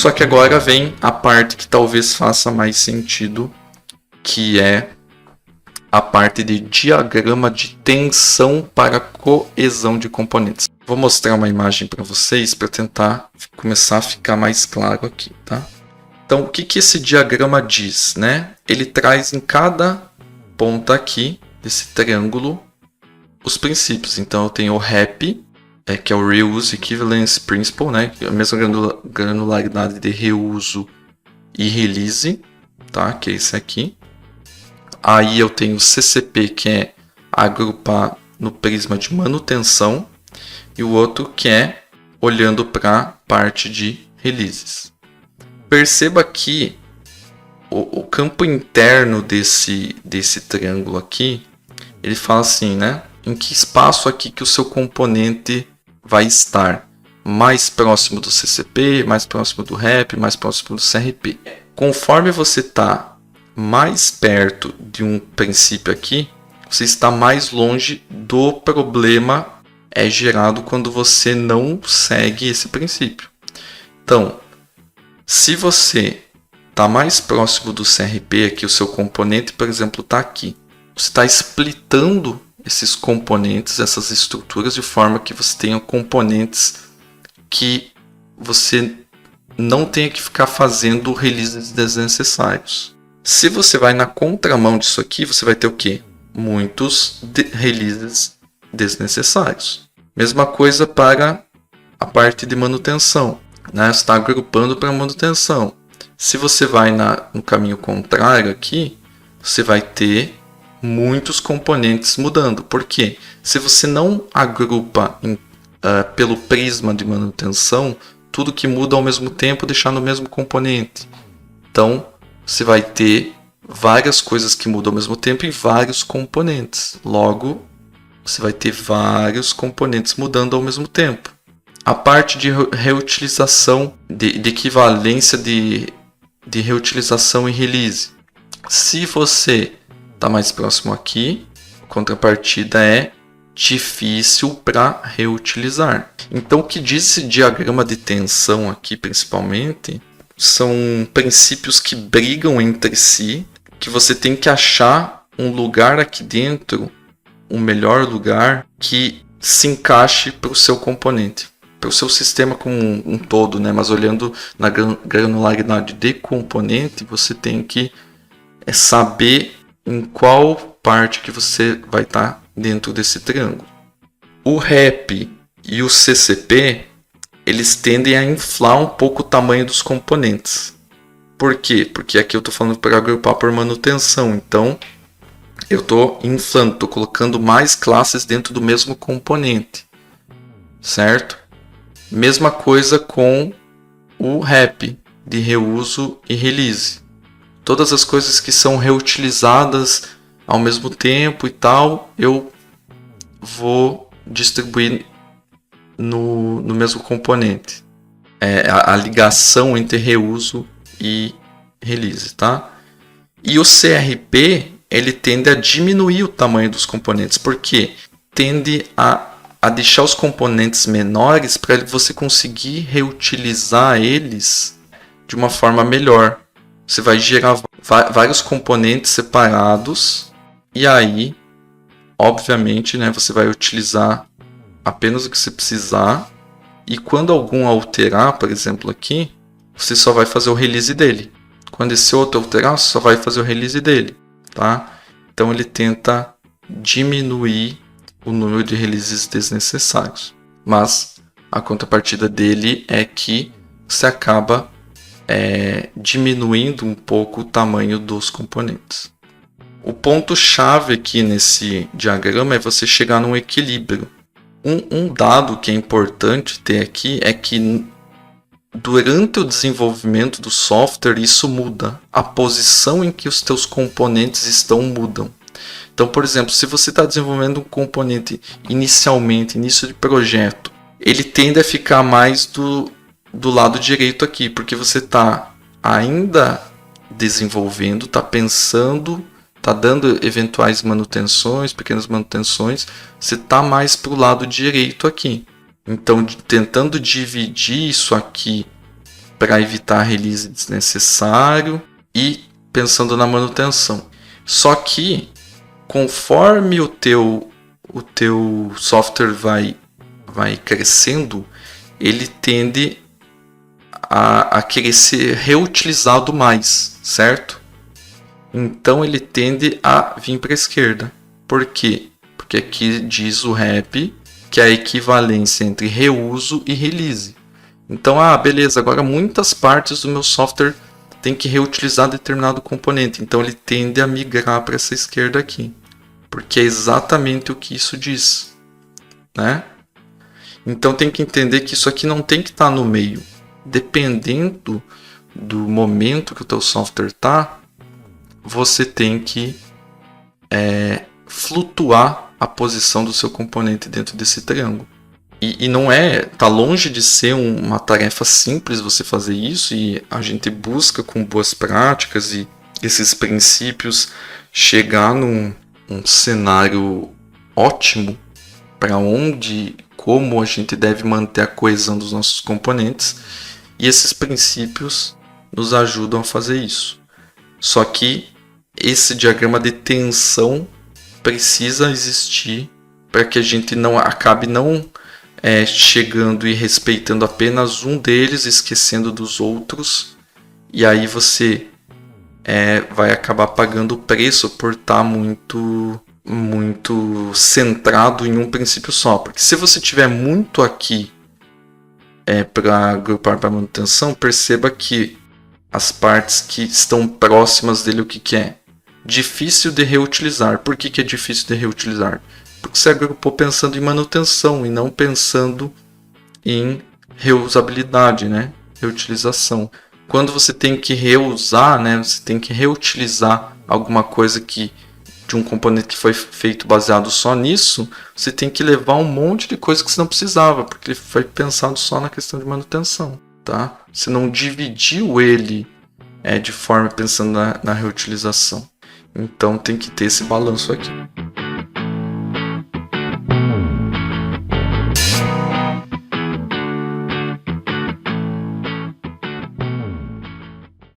Só que agora vem a parte que talvez faça mais sentido, que é a parte de diagrama de tensão para coesão de componentes. Vou mostrar uma imagem para vocês para tentar começar a ficar mais claro aqui, tá? Então, o que esse diagrama diz, né? Ele traz em cada ponta aqui desse triângulo os princípios. Então, eu tenho o REP, que é o Reuse Equivalence Principle, né? A mesma granularidade de reuso e release, tá? Que é esse aqui. Aí eu tenho o CCP, que é agrupar no prisma de manutenção, e o outro que é olhando para a parte de releases. Perceba que o campo interno desse triângulo aqui, ele fala assim, né? Em que espaço aqui que o seu componente vai estar? Mais próximo do CCP, mais próximo do REP, mais próximo do CRP. Conforme você está mais perto de um princípio aqui, você está mais longe do problema gerado quando você não segue esse princípio. Então, se você está mais próximo do CRP, aqui o seu componente, por exemplo, está aqui. Você está splitando esses componentes, essas estruturas, de forma que você tenha componentes que você não tenha que ficar fazendo releases desnecessários. Se você vai na contramão disso aqui, você vai ter o quê? Muitos releases desnecessários. Mesma coisa para a parte de manutenção, né? Você está agrupando para manutenção. Se você vai no caminho contrário aqui, você vai ter muitos componentes mudando. Por quê? Se você não agrupa pelo prisma de manutenção, tudo que muda ao mesmo tempo deixar no mesmo componente. Então, você vai ter várias coisas que mudam ao mesmo tempo e vários componentes. Logo, você vai ter vários componentes mudando ao mesmo tempo. A parte de reutilização, de equivalência de reutilização e release. Se você está mais próximo aqui, a contrapartida é difícil para reutilizar. Então, o que diz esse diagrama de tensão aqui, principalmente, são princípios que brigam entre si, que você tem que achar um lugar aqui dentro, um melhor lugar que se encaixe para o seu componente, para o seu sistema como um todo, né? Mas olhando na granularidade de componente, você tem que saber em qual parte que você vai estar dentro desse triângulo. O REP e o CCP, eles tendem a inflar um pouco o tamanho dos componentes. Por quê? Porque aqui eu estou falando para agrupar por manutenção. Então, eu estou inflando, estou colocando mais classes dentro do mesmo componente. Certo? Mesma coisa com o REP, de reuso e release. Todas as coisas que são reutilizadas ao mesmo tempo e tal, eu vou distribuir no mesmo componente. A ligação entre reuso e release, tá? E o CRP, ele tende a diminuir o tamanho dos componentes, porque tende a deixar os componentes menores para você conseguir reutilizar eles de uma forma melhor. Você vai gerar vários componentes separados e aí, obviamente, né, você vai utilizar apenas o que você precisar, e quando algum alterar, por exemplo aqui, você só vai fazer o release dele. Quando esse outro alterar, você só vai fazer o release dele, tá? Então ele tenta diminuir o número de releases desnecessários, mas a contrapartida dele é que você acaba diminuindo um pouco o tamanho dos componentes. O ponto-chave aqui nesse diagrama é você chegar num equilíbrio. Um dado que é importante ter aqui é que durante o desenvolvimento do software isso muda. A posição em que os teus componentes estão mudam. Então, por exemplo, se você está desenvolvendo um componente inicialmente, início de projeto, ele tende a ficar mais do lado direito aqui, porque você está ainda desenvolvendo, está pensando, está dando eventuais manutenções, pequenas manutenções, você está mais para o lado direito aqui. Então, tentando dividir isso aqui para evitar release desnecessário e pensando na manutenção. Só que conforme o teu software vai crescendo, ele tende a querer ser reutilizado mais, certo? Então ele tende a vir para a esquerda. Por quê? Porque aqui diz o REP que é a equivalência entre reuso e release. Então, beleza, agora muitas partes do meu software tem que reutilizar determinado componente. Então ele tende a migrar para essa esquerda aqui. Porque é exatamente o que isso diz, né? Então tem que entender que isso aqui não tem que estar no meio. Dependendo do momento que o teu software está, você tem que flutuar a posição do seu componente dentro desse triângulo. E não tá longe de ser uma tarefa simples você fazer isso, e a gente busca com boas práticas e esses princípios chegar num cenário ótimo para como a gente deve manter a coesão dos nossos componentes, e esses princípios nos ajudam a fazer isso. Só que esse diagrama de tensão precisa existir para que a gente não acabe chegando e respeitando apenas um deles, esquecendo dos outros, e aí você vai acabar pagando o preço por estar muito centrado em um princípio só. Porque se você tiver muito aqui para agrupar para manutenção, perceba que as partes que estão próximas dele, o que é? Difícil de reutilizar. Por que é difícil de reutilizar? Porque você agrupou pensando em manutenção e não pensando em reusabilidade, né? Reutilização. Quando você tem que reusar, né? Você tem que reutilizar alguma coisa de um componente que foi feito baseado só nisso, você tem que levar um monte de coisa que você não precisava, porque ele foi pensado só na questão de manutenção, tá? Você não dividiu ele de forma pensando na reutilização. Então tem que ter esse balanço aqui.